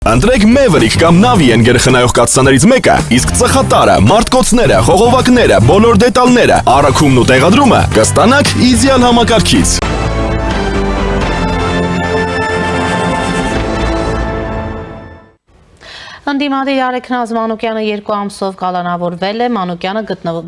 Ընտրեք Maverick կամ Navien գերխնայող կաթսաներից մեկը, իսկ ծխատարը, մարտկոցները, խողովակները, բոլոր դետալները, առաքումն ու տեղադրումը կստանաք իդեալ համակարգից։ Ընդդիմադիր Արեգնազ Մանուկյանը 2 ամսով կալանավորվել է, Մանուկյանը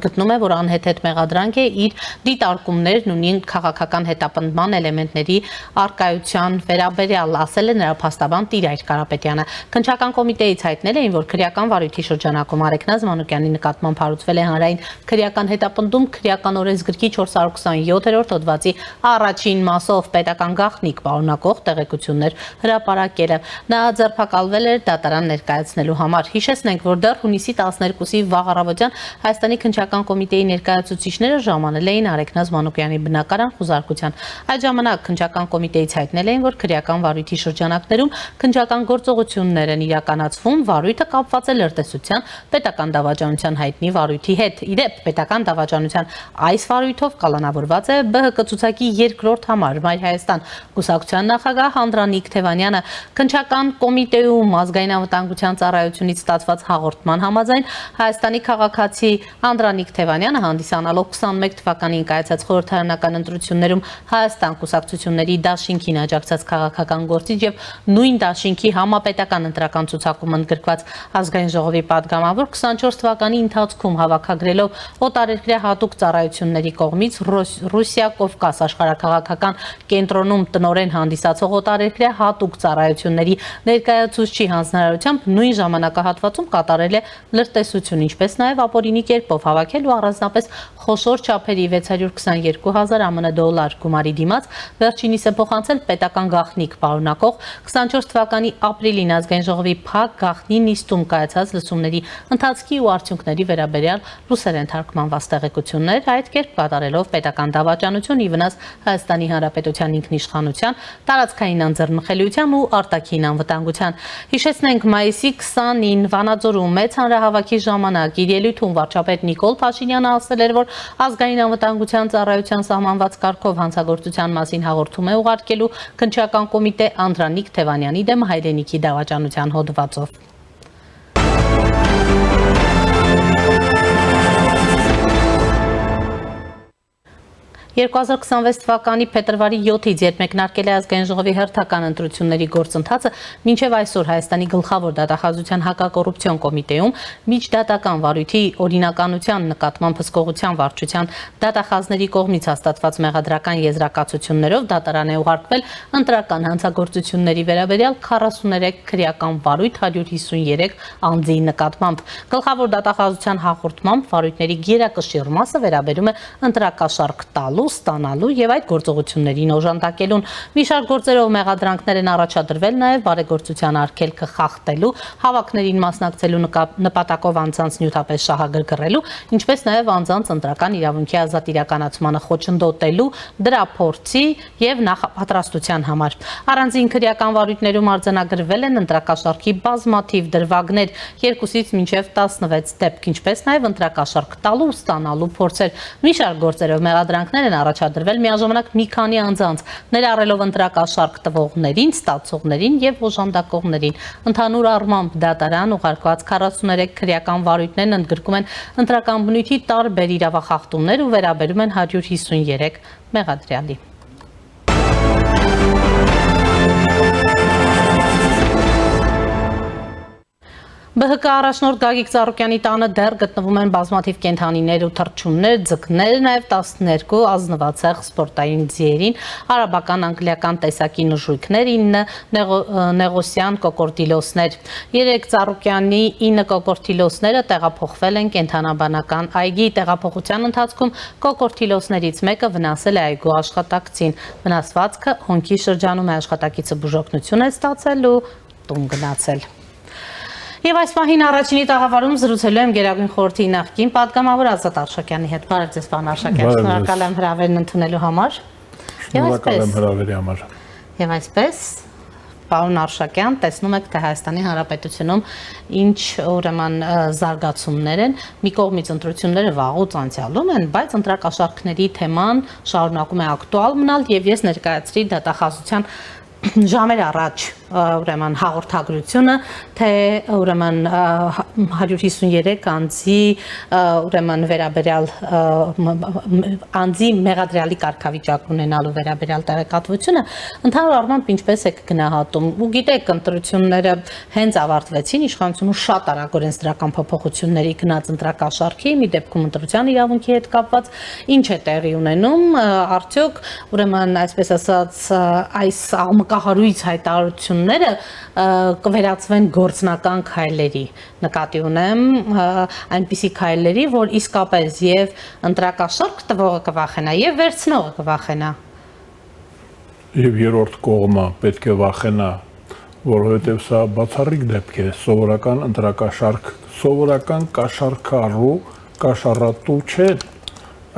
գտնում է, որ անհեթեթ մեղադրանք է իր դիտարկումներն ունի քաղաքական հետապնդման էլեմենտների առկայության վերաբերյալ, ասել է նրա փաստաբան Տիրայր Կարապետյանը։ Քննչական կոմիտեից հայտնել էին, որ քրեական վարույթի շրջանակում Արեգնազ Մանուկյանի նկատմամբ հարուցվել է հանրային քրեական հետապնդում քրեական օրենսգրքի 427-րդ հոդվածի առաջին մասով պետական գաղտնիք պարունակող տեղեկություններ հրապարակելը։ Նա ձերբակալվել էր դատարան ներկայացնելու համար։ Հիշեցնենք, որ դեռ հունիսի 12-ի վաղ առավոտյան Հայաստանի քննչական կոմիտեի ներկայացուցիչները ժամանել էին Արեգնազ Մանուկյանի բնակարան խուզարկության։ Այդ ժամանակ քննչական կոմիտեից հայտնել էին, որ քրեական վարույթի շրջանակներում քննչական գործողություններ են իրականացվում, վարույթը կապված է լրտեսության պետական դավաճանության հայտնի վարույթի հետ։ Իդեպ պետական դավաճանության այս վարույթով կալանավորված է ԲՀԿ ցուցակի երկրորդ համար Մայր Հայաստան կուսակցության նախագահ Անդրանիկ Թևանյանը։ Քննչական կոմիտեում ազգային անվտանգության ծառայությունից ստացված հաղորդման համաձայն Հայաստանի քաղաքացի Անդրանիկ Թևանյանը հանդիսանալով 21 թվականին կայացած խորհրդարանական ընտրություններում Հայաստան կուսակցությունների դաշինքին աջակցած քաղաքական գործիչ եւ նույն դաշինքի համապետական ընտրական ցուցակում ընդգրկված ազգային ժողովի падգամավոր 24 թվականի ընթացքում հավաքագրելով օտարերկրյա հատուկ ծառայությունների կողմից Ռուսիա Կովկաս աշխարհաքաղաքական կենտրոնում տնօրեն հանդիսացող օտարերկրյա հատուկ ծառայությունների ներկայացուցչի հանձնարարությամբ նույն ժամանակահատվածում կատարել է լրտեսություն, ինչպես նաև ապօրինի կերպով հավաքել ու առանձնապես խոշոր չափերի 622,000 ԱՄՆ դոլար գումարի դիմաց վերջինիս է փոխանցել պետական գաղտնիք պարունակող 24 թվականի ապրիլին ազգային ժողովի փակ գաղտնի նիստում կայացած լսումների ընթացքի ու արդյունքների վերաբերյալ ռուսերեն թարգմանված տեղեկություններ, այդ կերպ կատարելով պետական դավաճանություն ի վնաս Հայաստանի Հանրապետության ինքնիշխանության, տարածքային անձեռնխելիության ու արտաքին անվտանգության։ Հիշեցնենք, մայիսի 20-ին Վանաձորում մեծ հանրահավաքի ժամանակ իր ելույթում վարչապետ Նիկոլ Փաշինյանը ասել էր, որ ազգային անվտանգության ծառայության սահմանված կարգով հանցագործության մասին հաղորդում է ուղարկելու քննչական կոմիտե Անդրանիկ Թևանյանի դեմ հայրենիքի դավաճանության հոդվածով։ 2026 թվականի փետրվարի 7-ից, երբ մեկնարկել է ազգային ժողովի հերթական ընտրությունների գործընթացը, մինչև այսօր Հայաստանի գլխավոր դատախազության հակակոռուպցիոն կոմիտեում միջդատական վարույթի օրինականության նկատմամբ հսկողության վարչության դատախազների կողմից հաստատված մեղադրական եզրակացություններով դատարան է ուղարկվել ընտրական հանցագործությունների վերաբերյալ 43 քրեական վարույթ 153 անձի նկատմամբ։ Գլխավոր դատախազության հաղորդմամբ վարույթների գերակշիռ մասը վերաբերում է ընտրակաշառք տալու, ստանալու եւ այդ գործողություններին օժանդակելուն։ Մի շարք գործերով մեղադրանքներ են առաջադրվել նաեւ բարեգործության արգելքը խախտելու, հավաքներին մասնակցելու նպատակով անձանց նյութապես շահագրգռելու, ինչպես նաեւ անձանց ընտրական իրավունքի ազատ իրականացմանը խոչընդոտելու, դրա փորձի եւ նախապատրաստության համար։ Առանձին քրեական վարույթներում արձանագրվել են ընտրակաշառքի բազմաթիվ դրվագներ, 2-ից մինչեւ 16 դեպք, ինչպես նաեւ ընտրակաշառք տալու ու ստանալու փորձեր։ Մի շարք գործերով մեղադրանքներ են առաջադրվել միաժամանակ մի քանի անձանց, ներառելով ընտրակաշառք տվողներին, ստացողներին եւ օժանդակողներին։ Ընդհանուր առմամբ դատարան ուղարկված 43 քրեական վարույթներն ընդգրկում են ընտրական բնույթի տարբեր իրավախախտումներ ու վերաբերում են 153 մեղադրյալի։ ԲՀԿ առաջնորդ Գագիկ Ծառուկյանի տանը դեռ գտնվում են բազմաթիվ կենդանիներ ու թռչուններ, ձկներ, նաև 12 ազնվացեղ սպորտային ձիերին, արաբական, անգլիական տեսակի նժույգներ, 9 նեղոսյան կոկորդիլոսներ։ 3 Ծառուկյանի 9 կոկորդիլոսները տեղափոխվել են կենդանաբանական այգի։ Տեղափոխության ընթացքում կոկորդիլոսներից մեկը վնասել է այգու աշխատակցին։ Վնասվածքը հոնքի շրջանում է, աշխատակիցը բուժօգնություն է ստացել ու տուն գնացել։ Եվ այս պահին առաջինի տաղավարում զրուցելու եմ Գերագույն խորհրդի նախկին падգամավոր Ազատ Արշակյանի հետ։ Բարև ձեզ, պարոն Արշակյան, շնորհակալ եմ հրավերն ընդունելու համար։ Շնորհակալ եմ հրավերի համար։ Եվ այսպես, պարոն Արշակյան, տեսնում եք, թե Հայաստանի Հանրապետությունում ինչ ուրեմն զարգացումներ են։ Մի կողմից ընտրությունները վաղուց անցյալում են, բայց ընտրակաշառքների թեման շարունակում է ակտուալ մնալ եւ ես ներկայացրի դատախազության ժամեր առաջ ուրեմն հաղորդագրությունը թե ուրեմն 153 անձի ուրեմն վերաբերյալ անձի մեղադրյալի կարգավիճակ ունենալու վերաբերյալ տեղեկատվությունը ընդհանուր առմամբ ինչպես է գնահատում ու գիտեք ընտրությունները հենց ավարտվեցին իշխանությունը շատ արագորեն դրական փոփոխությունների գնաց ընտրակաշառքի մի դեպքում ընտրության իրավունքի հետ կապված ինչ է տեղի ունենում արդյոք ուրեմն այսպես ասած այս աղմկահարույց հայտարարությունները կվերածվեն գործնական քայլերի նկատի ունեմ այնպիսի քայլերի որ իսկապես եւ ընտրակաշառք տվողը կվախենա եւ վերցնողը կվախենա Եվ երրորդ կողմը պետք է վախենա որովհետեւ սա բացառիկ դեպք է սովորական ընտրակաշառք սովորական կաշառքարու կաշառատու չէ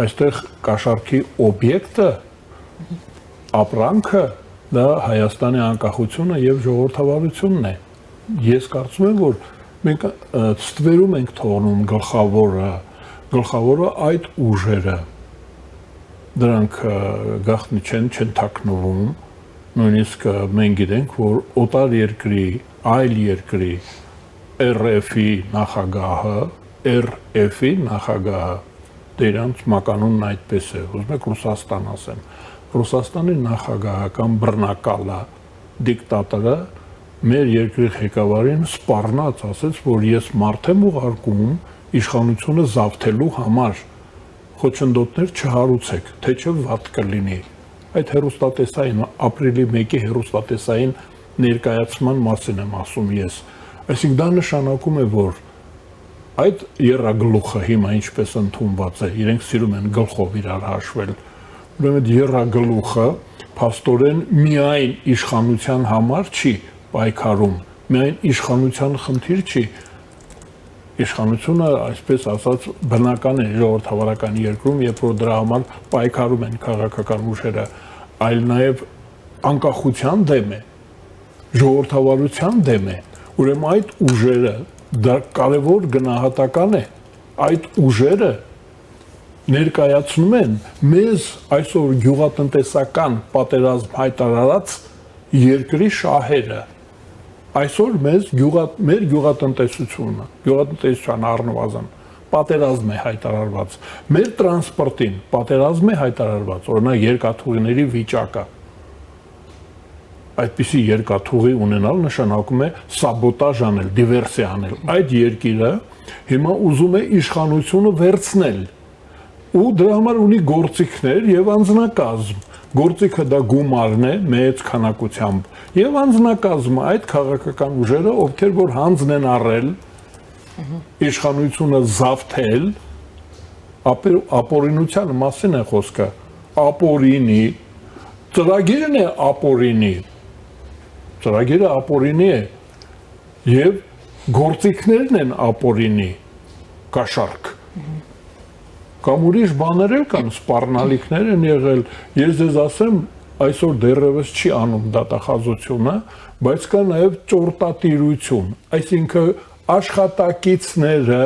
այստեղ կաշառքի օբյեկտը ապրանքը դա Հայաստանի անկախությունը եւ ժողովրդավարությունն է ես կարծում եմ որ մենք ստվերում ենք թողնում գլխավորը այդ ուժերը դրանք գաղտնի չեն թաքնվում նույնիսկ մենք գիտենք որ օտար երկրի այլ երկրի RF-ի նախագահը դրանց մականունն այդպես է ուզում եք Ռուսաստան ասեմ Ռուսաստանի նախագահական բռնակալը դիկտատորը մեր երկրի ղեկավարին սպառնաց ասեց որ ես մարդ եմ ուղարկում իշխանությունը զավթելու համար խոչընդոտներ չհարուցեք թե չէ վատ կլինի այդ հերոստատեսային ապրիլի 1-ի հերոստատեսային ներկայացման մասին եմ ասում ես այսինքն դա նշանակում է որ այդ երրագլուխը հիմա ինչպես ընդունված է իրենք սիրում են գլխով իրար հաշվել ուրեմն երրագլուխը փաստորեն միայն իշխանության համար չի պայքարում միայն իշխանության խնդիր չի իշխանությունը այսպես ասած բնական է ժողովրդավարական երկրում երբ որ դրա համար պայքարում են քաղաքական ուժերը այլ նաև անկախության դեմ է ժողովրդավարության դեմ է ուրեմն այդ ուժերը դա կարևոր գնահատական է այդ ուժերը ներկայացնում են մեզ այսօր գյուղատնտեսական պատերազմ հայտարարած երկրի շահերը այսօր մեր գյուղատնտեսության առնվազն պատերազմ է հայտարարված մեր տրանսպորտին պատերազմ է հայտարարված օրինակ երկաթուղիների վիճակը այդպիսի երկաթուղի ունենալ նշանակում է սաբոտաժ անել դիվերսիա անել այդ երկիրը հիմա ուզում է իշխանությունը վերցնել ու դրա համար ունի գործիքներ եւ անձնակազմ գործիքը դա գումարն է մեծ քանակությամբ եւ անձնակազմը այդ քաղաքական ուժերը ովքեր որ հանձն են առել իշխանությունը զավթել ապօրինության մասին է խոսքը ապօրինի ծրագիրն է ապօրինի է եւ գործիքներն են ապօրինի կաշառք կամ ուրիշ բաներ էլ կան սպառնալիքներ են եղել ես ձեզ ասեմ այսօր դեռևս չի անում դատախազությունը բայց կա նաև ճորտատիրություն այսինքն աշխատակիցները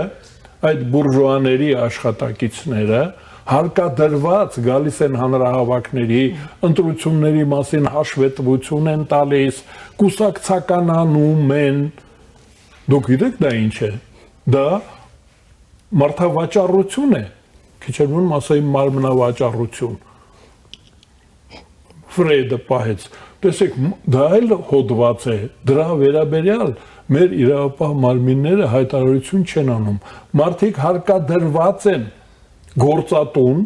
այդ բուրժուաների աշխատակիցները հարկադրված գալիս են հանրահավաքների ընտրությունների մասին հաշվետվություն են տալիս կուսակցականանում են դուք գիտեք դա ինչ է դա մարդավաճառություն է քիչ եմ ասայի մարմնավաճառություն Ֆրեյդը պահեց տեսեք դա էլ հոդված է դրա վերաբերյալ մեր իրավապահ մարմինները հայտարարություն չեն անում մարդիկ հարկադրված են գործատուն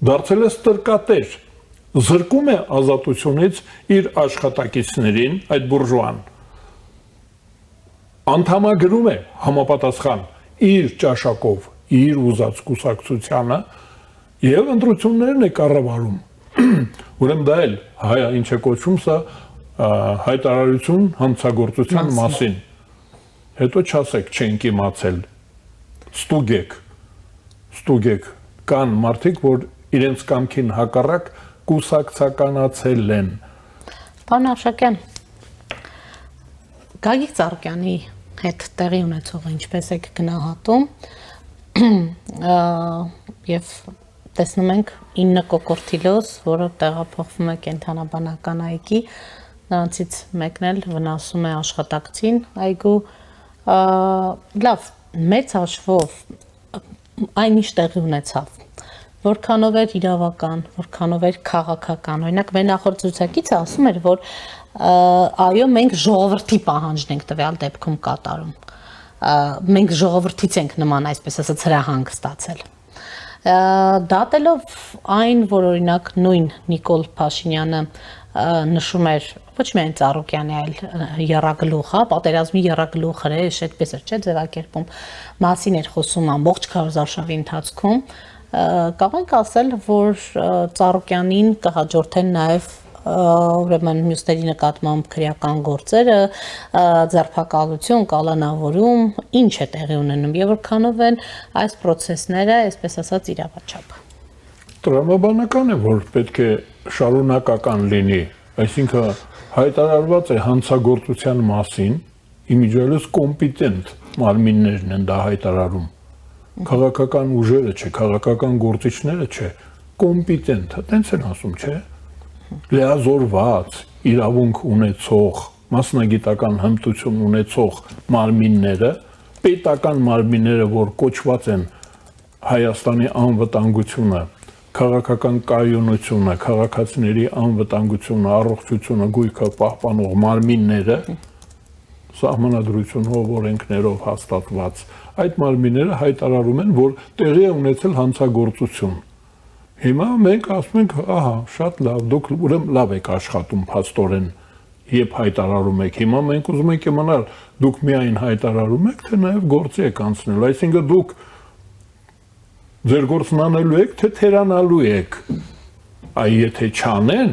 դարձել է ստրկատեր զրկում է ազատությունից իր աշխատակիցներին այդ բուրժուան անդամագրում է համապատասխան իր ճաշակով իր ուզած կուսակցությանը եւ ընտրություններն է կառավարում ուրեմն դա էլ ինչ է կոչվում սա հայտարարություն հանցագործության մասին հետո չասեք չենք իմացել ստուգեք կան մարդիկ որ իրենց կամքին հակառակ կուսակցականացել են Պարոն Ավշակյան Գագիկ Ծառուկյանի հետ տեղի ունեցողը ինչպես եք գնահատում եւ տեսնում ենք 9 կոկորտիլոս, որը տեղափոխվում է կենթանաբանական այգի, նրանցից մեկն էլ վնասում է աշխատակցին այգու լավ մեծ հաշվով այն ինչ տեղի ունեցավ որքանով էր իրավական, որքանով էր քաղաքական։ Օրինակ մեր նախորդ զրուցակիցը ասում էր, որ այո, մենք ժողովրդի պահանջն ենք տվյալ դեպքում կատարում։ Մենք ժողովրդից ենք նման, այսպես ասած, հրահանգ ստացել։ Դատելով այն, որ օրինակ նույն Նիկոլ Փաշինյանը նշում էր ոչ միայն Ծառուկյանի, այլ եռագլուխ, հա, պատերազմի եռագլուխ հրեշ, այդպես էր, չէ՞, ձևակերպում, մասին էր խոսում ամբողջ քարոզարշավի ընթացքում, կարող ենք ասել, որ Ծառուկյանին կհաջորդեն նաև ուրեմն մյուսների նկատմամբ քրեական գործերը, ձերբակալություն, կալանավորում, ինչ է տեղի ունենում եւ որքանով են այս process-ները, այսպես ասած, իրավաչափ։ Տրամաբանական է, որ պետք է շարունակական լինի, այսինքն հայտարարված է հանցագործության մասին, իմիջիայլոց կոմպետենտ մարմիններն են դա հայտարարում։ Քաղաքական ուժերը չէ, քաղաքական գործիչները չէ, կոմպետենտ, տենց են ասում, չէ։ Լիազորված, իրավունք ունեցող, մասնագիտական հմտություն ունեցող մարմինները, պետական մարմինները, որ կոչված են Հայաստանի անվտանգությունը, քաղաքական կայունությունը, քաղաքացիների անվտանգությունը, առողջությունը, գույքը պահպանող մարմինները, սահմանադրությունով, օրենքներով հաստատված, այդ մարմինները հայտարարում են, որ տեղի է ունեցել հանցագործություն։ Հիմա մենք ասում ենք, ահա, շատ լավ, դուք ուրեմն լավ եք աշխատում փաստորեն, երբ հայտարարում եք։ Հիմա մենք ուզում ենք իմանալ, դուք միայն հայտարարում եք, թե նաև գործի եք անցնել, այսինքն դուք ձեր գործն անելու եք, թե թերանալու եք։ Այ եթե չանեն,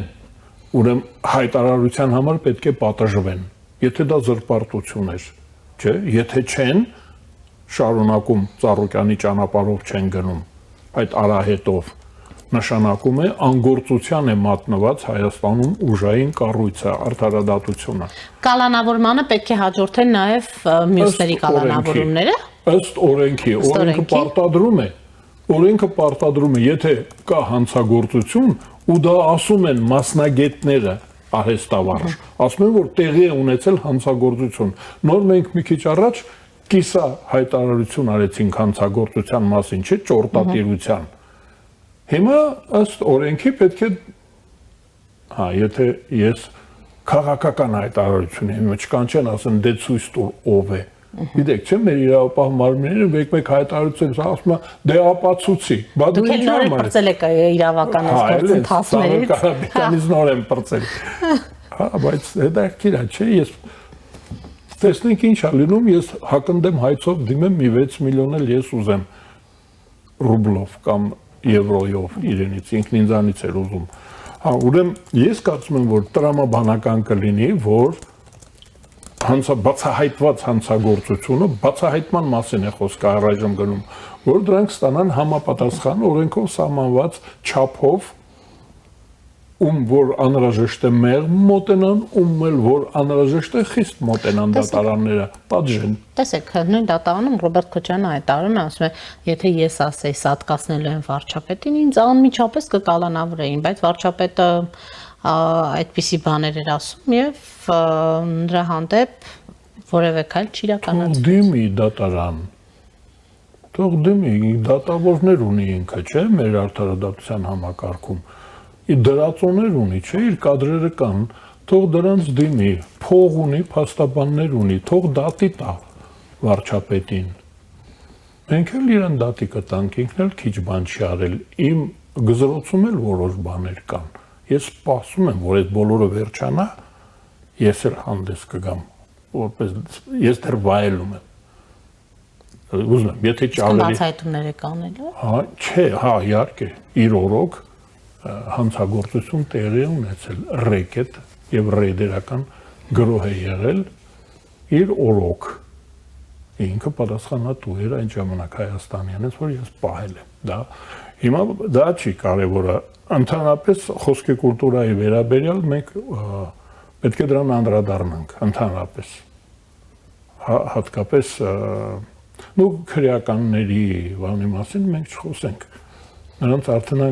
ուրեմն հայտարարության համար պետք է պատժվեն։ Եթե դա զրպարտություն էր, չէ, եթե չեն շարունակում Ծառուկյանի ճանապարհով չեն գնում, այդ արահետով նշանակում է անգործության է մատնված Հայաստանում ուժային կառույցը, արդարադատությունը։ Կալանավորմանը պետք է հաջորդեն նաև մյուսների կալանավորումները։ Ըստ օրենքի, օրենքը պարտադրում է, եթե կա հանցագործություն ու դա ասում են մասնագետները արհեստավարժ, ասում են, որ տեղի է ունեցել հանցագործություն։ Նոր մենք մի քիչ առաջ կիսա հայտարարություն արեցինք հանցագործության մասին, չէ՞, ճորտատիրության։ Հիմա ըստ օրենքի պետք է, հա, եթե ես քաղաքական հայտարարություն եմ, չկանչեն ասեն դե ցույց տուր ով է։ Գիտեք, չէ՞, մեր իրավապահ մարմինները մեկ-մեկ հայտարարություն ասում է դե ապացուցի։ Դուք էլ նոր եք պրծել եք իրավական գործընթացներից։ Կարաբիկանից նոր եմ պրծել։ Հա, բայց հետաքրքիր է, չէ՞, ես տեսնենք ինչ է լինում, ես հակնդեմ հայցով դիմեմ մի 6 միլիոն էլ ես ուզեմ ռուբլով կամ եվրոյով իրենից, ինքն ինձանից էր ուզում։ Հա, ուրեմն ես կարծում եմ, որ տրամաբանական կլինի, որ բացահայտված հանցագործությունը բացահայտման մասին է խոսքը առայժմ գնում, որ դրանք ստանան համապատասխան օրենքով սահմանված չափով, որ անհրաժեշտ է մեղմ մոտենան, էլ որ անհրաժեշտ է խիստ մոտենան դատարանները, պատժեն։ Տեսեք, նույն դատարանում Ռոբերտ Քոչարյանը հայտարարում է, ասում է, եթե ես ասեի սատկացնելու եմ վարչապետին, ինձ անմիջապես կկալանավորեին, բայց վարչապետը այդպիսի բաներ էր ասում եւ նրա հանդեպ որևէ քայլ չիրականացվեց։ Դիմի դատարան։ Թող դիմի, դատավորներ ունի ինքը, չէ՞, մեր արդարադատության համակարգում։ Դրածոներ ունի, չէ՞, իր կադրերը կան, թող դրանց դիմի, փող ունի, փաստաբաններ ունի, թող դատի տա վարչապետին։ Մենք էլ իրեն դատի կտանք, ինքն էլ քիչ բան չի արել։ Իմ գզրոցում էլ որոշ բաներ կան։ Ես սպասում եմ, որ այդ բոլորը վերջանա, ես էլ հանդես կգամ, որպես ես դեռ վայելում եմ։ Ուզում եմ, եթե ճալերի բացահայտումներ եք անելու։ Հա, չէ, հա, իհարկե, իր օրոք հանցագործություն տեղի է ունեցել, ռեկետ եւ ռեյդերական գրոհ է եղել իր օրոք։ Ինքը պատասխանատու էր այն ժամանակ Հայաստանյանից, որ ես պահել եմ։ Դա հիմա դա չի կարևորը։ Ընդհանրապես խոսքի կուլտուրայի վերաբերյալ մենք պետք է դրան անդրադառնանք ընդհանրապես։ Հատկապես քրեականների բանի մասին մենք չխոսենք։ Նրանց արդեն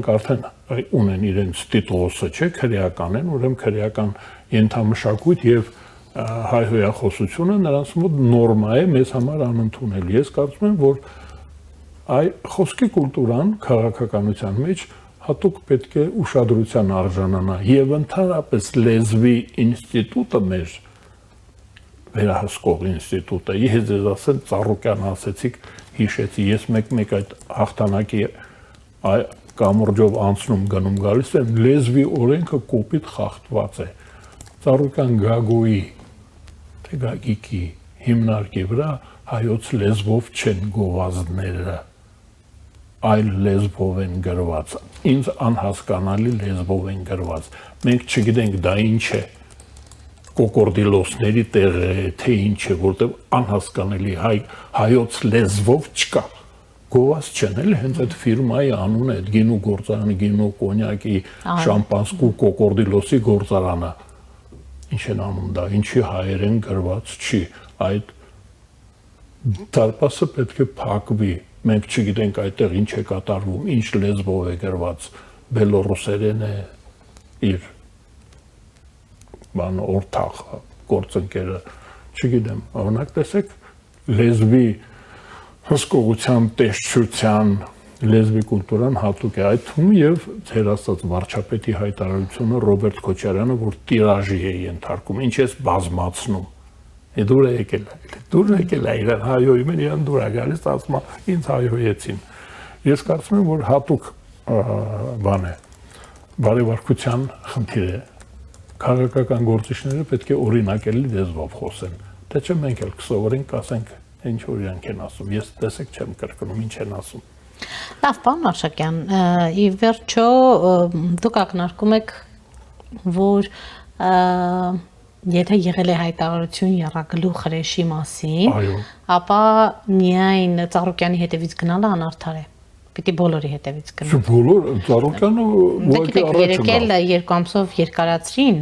ունեն իրենց տիտղոսը, չէ, քրեական են, ուրեմն քրեական ենթամշակույթ եւ հայհոյախոսությունը նրանց մոտ նորմա է, մեզ համար անընդունել։ Ես կարծում եմ, որ այ խոսքի կուլտուրան քաղաքականության մեջ հատուկ պետք է ուշադրության արժանանա եւ ընդհանրապես լեզվի ինստիտուտը մեր վերահսկող ինստիտուտը։ Ես ձեզ ասեմ, Ծառուկյան ասեցիք, հիշեցի, ես մեկ-մեկ այդ հաղթանակի կամուրջով անցնում գնում գալիս եմ, լեզվի օրենքը կոպիտ խախտված է։ Ծառուկյան Գագոյի թե Գագիկի հիմնարկի վրա հայոց լեզվով չեն գովազդները, այլ լեզվով են գրված, ինձ անհասկանալի լեզվով են գրված, մենք չգիտենք դա ինչ է, կոկորդիլոսների տեղը է, թե ինչ է, որտեղ անհասկանալի հայոց լեզվով չկա, գովազդ չեն, էլ հենց այդ ֆիրմայի անունը, այդ գինու գործարանը, գինու կոնյակի, շամպանսկու, կոկորդիլոսի գործարանը, ինչ են անում դա, ինչի հայերեն գրված չի, այդ դարպասը պետք է փակվի, մենք չգիտենք այդտեղ ինչ է կատարվում, ինչ լեզվով է գրված, բելոռուսերեն է իր բան օրթախ գործընկերը, չգիտեմ, օրինակ տեսեք լեզվի հսկողության, տեսչության, լեզվի կուլտուրան հատուկ է, այդ թվում եւ ձեր ասած վարչապետի հայտարարությունը Ռոբերտ Քոչարյանը, որ տիրաժի է ենթարկում, ինչ էս բազմացնում։ Դուր է եկել այրան հայոյում են, իրան դուր է գալիս, ասում ինձ հայոյեցին։ Ես կարծում եմ, որ հատուկ բան է, բարեվարկության խնդիր է, քաղաքական գործիչները պետք է օրինակելի լեզվով խոսեն, թե չէ մենք էլ կսովորենք, ասենք, ինչ որ իրանք են ասում, ես տեսեք չեմ կրկնում, ինչ են ասում։ Լավ, պարոն Արշակյան, ի վերջո դուք ակնարկում եք, որ եթե եղել է հայտարարություն եռագլուխ հրեշի մասին, ապա միայն Ծառուկյանի հետևից գնալը անարդար է։ Պիտի բոլորի հետևից գնալ։ Բոլոր Ծառուկյանը ուղղակի առաջ եկել երկու ամսով երկարացրին,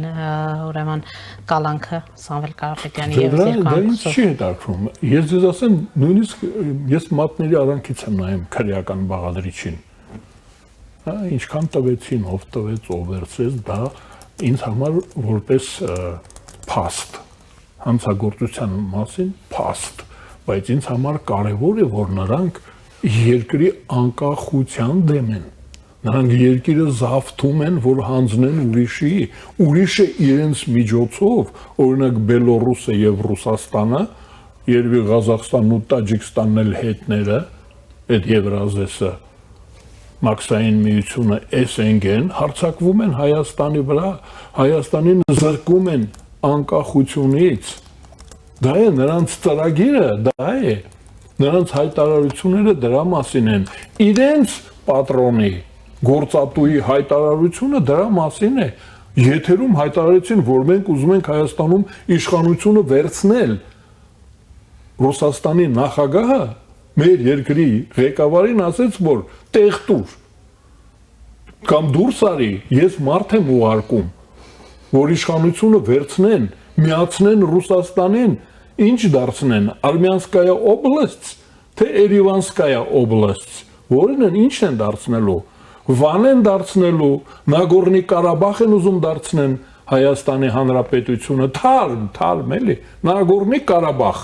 ուրեմն կալանքը Սամվել Կարապետյանի եւ երկու ամսով։ Դա ինձ չի հետաքրքրում։ Ես ձեզ ասեմ, նույնիսկ ես մատների արանքից եմ նայում քրեական բաղադրիչին։ Հա, ինչքան տվեցին, ով տվեց, ով վերցրեց, դա ինձ համար որպես փաստ, հանցագործության մասին փաստ, բայց ինձ համար կարևոր է, որ նրանք երկրի անկախության դեմ են, նրանք երկիրը զավթում են, որ հանձնեն ուրիշի, ուրիշը իրենց միջոցով, օրինակ Բելոռուսը եւ Ռուսաստանը, երևի Ղազախստանն ու Տաջիկստանն էլ հետները, այդ Եվրազեսը, Մաքսային միությունը էսենք են, հարձակվում են Հայաստանի վրա, Հայաստանին զրկում են անկախությունից, դա է նրանց ծրագիրը, դա է, նրանց հայտարարությունները դրա մասին են, իրենց պատրոնի, գործատուի հայտարարությունը դրա մասին է, եթերում հայտարարեցին, որ մենք ուզում ենք Հայաստանում իշխանությունը վերցնել, Ռուսաստանի նախագահը մեր երկրի ղեկավարին ասեց, որ տեղ տուր, կամ դուրս արի, ես մարդ եմ ուղարկում, որ իշխանությունը վերցնեն, միացնեն Ռուսաստանին, ինչ դարձնեն, Արմյանսկայա օբլաստ, թե Երևանսկայա օբլաստ, որին են, ինչն են դարձնելու, Վան են դարձնելու, Նագորնի Կարաբախ են ուզում դարձնեն Հայաստանի Հանրապետությունը, թարմ էլի, Նագորնի Կարաբախ,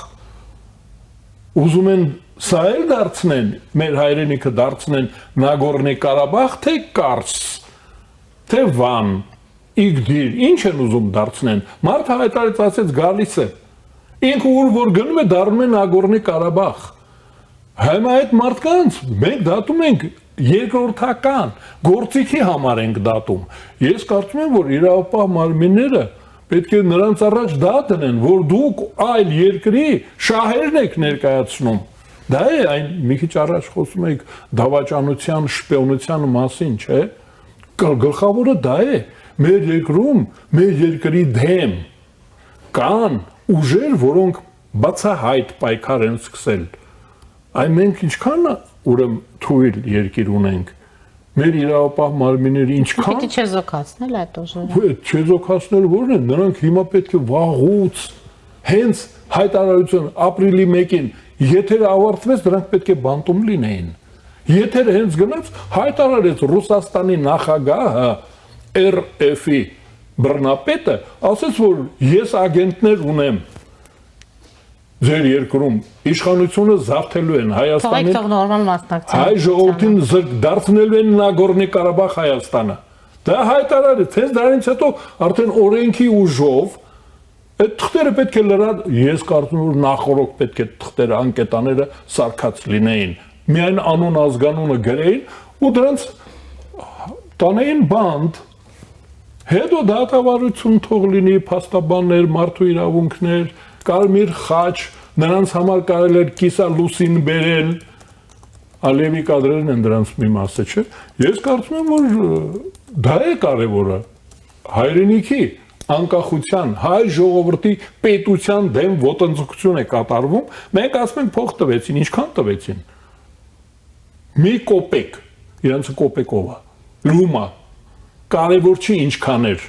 ուզում են սա էլ դարձնեն, մեր հայրենիքը դարձնեն Նագորնի Կարաբախ, թե Կարս, թե Վան, Իգդիր, ինչ են ուզում դարձնեն, մարդը հայտարարեց ասեց գալիս է, ինքը ուր որ գնում է դառնում է Նագորնի Կարաբախ, հիմա այդ մարդկանց մենք դատում ենք երկրորդական, գործիքի համար ենք դատում, ես կարծում եմ, որ իրավապահ մարմինները պետք է նրանց առաջ դա դնեն, որ դուք այլ երկրի շահերն եք ներկայացնում, դա է այն մի քիչ առաջ խոսում եք դավաճանության, շպիոնության մասին, չէ, գլխավորը դա է, մեր երկրում, մեր երկրի դեմ կան ուժեր, որոնք բացահայտ պայքար են սկսել, այ մենք ինչքան ուրեմն թույլ երկիր ունենք, մեր իրավապահ մարմինները ինչքան Պիտի չեզոքացնել այդ ուժերը։ Չեզոքացնել որն է, նրանք հիմա պետք է վաղուց, հենց հայտարարություն ապրիլի 1-ին, եթերը ավարտվեց, դրանք պետք է բանտում լինեին։ Եթերը հենց գնաց հայտարարեց Ռուսաստանի նախագահը RF-ի բռնապետը ասաց, որ ես ագենտներ ունեմ ձեր երկրում, իշխանությունը զարթելու են Հայաստանին, հայ ժողովրդին զրկ դարձնելու են Նագորնի Ղարաբաղ Հայաստանը։ Դա հայտարարել է, հենց դրանից հետո արդեն օրենքի ուժով այդ թղթերը պետք է լրան, ես կարծում եմ, որ նախորդ պետք է թղթերը, անկետաները սարքած լինեին, միայն անուն ազգանունը գրեին ու դրանց տանեին բանդ, հետո դատավարություն թող լինի, փաստաբաններ, մարդու իրավունքներ, կարմիր խաչ, նրանց համար կարել էր կիսալուսին բերել, Ալիևի կադրերն են դրանց մի մասը, չէ։ Ես կարծում եմ, որ դա է կարևորը, հայրենիքի անկախության, հայ ժողովրդի պետության դեմ ոտնձգություն է կատարվում, մենք ասում ենք փող տվեցին, ինչքան տվեցին։ Մի կոպեկ, իրենց կոպեկով է, լումա, կարևոր չի ինչքան էր։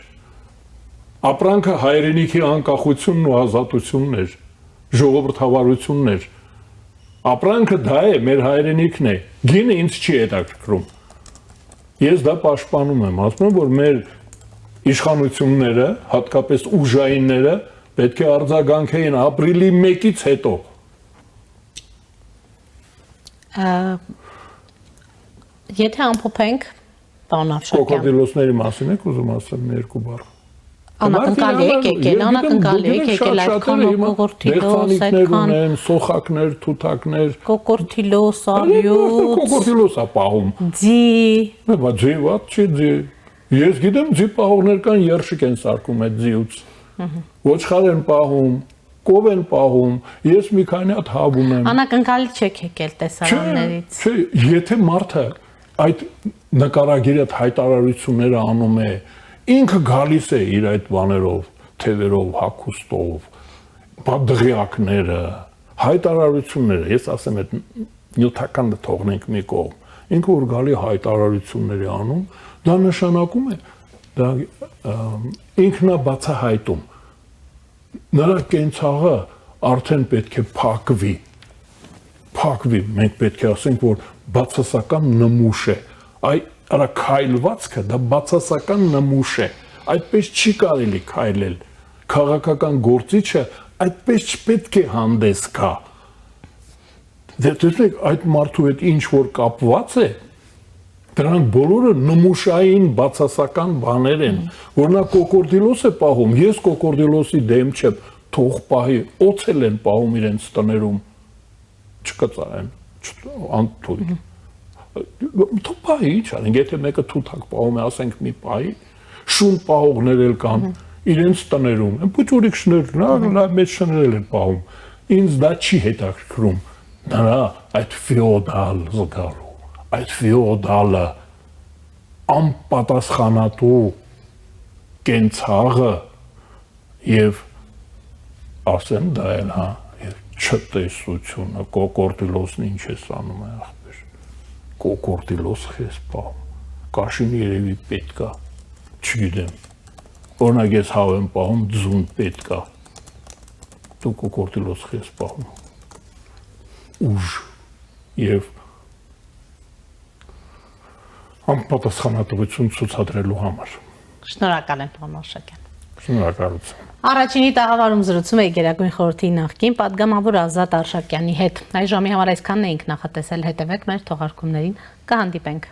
Ապրանքը հայրենիքի անկախությունն ու ազատությունն էր, ժողովրդավարությունն էր։ Ապրանքը դա է, մեր հայրենիքն է, գինը ինձ չի հետաքրքրում։ Ես դա պաշտպանում եմ, ասում եմ, որ մեր իշխանությունները, հատկապես ուժայինները, պետք է արձագանքեին ապրիլի 1-ից հետո։ Եթե ամփոփենք, պարոն Ավշակյան։ Կոկորդիլոսների մասին եք ուզում ասեմ մի երկու բառ։ Անակնկալի եք եկել այդքան կոկորդիլոս, այդքան սոխակներ, թութակներ, կոկորդիլոս, ավյուց, կոկորդիլոսա պահում։ ձի։ Բա ձի ված չի ձի։ Ես գիտեմ ձի պահողներ կան, երշիկ են սարքում այդ ձիուց։ Ոչխար են պահում, կով են պահում, ես մի քանի հատ հավ ունեմ։ Անակնկալի չեք եկել տեսարաններից։ Չէ, եթե մարդը այդ նկարագիրը հայտարարությունները անում է, ինքը գալիս է իր այդ բաներով, թևերով, հագուստով, դղյակները, հայտարարությունները, ես ասեմ այդ նյութականը թողնենք մի կողմ, ինքը որ գալի հայտարարությունների անում, դա նշանակում է, դա ինքնաբացահայտում, նրա կենցաղը արդեն պետք է փակվի, մենք պետք է ասենք, որ բացասական նմուշ է, արա քայլվածքը դա բացասական նմուշ է, այդպես չի կարելի քայլել, քաղաքական գործիչը այդպես չպետք է հանդես գա։ Դե տեսնեք, այդ մարդու հետ ինչ որ կապված է, դրանք բոլորը նմուշային բացասական բաներ են, որ նա կոկորդիլոս է պահում, ես կոկորդիլոսի դեմ չեմ, թող պահի, օցել են պահում իրենց տներում, չկծարեն, անթույլ։ Թող պահի, ինչ անենք, եթե մեկը թութակ պահում է, ասենք մի պահի, շուն պահողներ էլ կան, իրենց տներում, պուճուրիկ շներ, մեծ շներել են պահում, ինձ դա չի հետաքրքրում, նրա այդ ֆեոդալ զգալու, այդ ֆեոդալը անպատասխանատու կենցաղը և ասեմ դա էլ հա, չտեսությունը, կոկորդիլոսն ինչ ես անում է աղբեր, կոկորդիլոս խես պահում, կաշին երևի պետք է, չգիտեմ, օրինակ ես հավ եմ պահում, ձուն պետք է, դու կոկորդիլոս խես պահում, ուժ և անպատասխանատվություն ցուցադրելու համար։ Շնորհակալ եմ, պարոն Ավշակյան։ Շնորհակալություն։ Առաջինի տաղավարում զրուցում էի Գերագույն խորհրդի նախկին պատգամավոր Ազատ Արշակյանի հետ։ Այս ժամի համար այսքանն էինք նախատեսել, հետևեք մեր թողարկումներին, կհանդիպենք։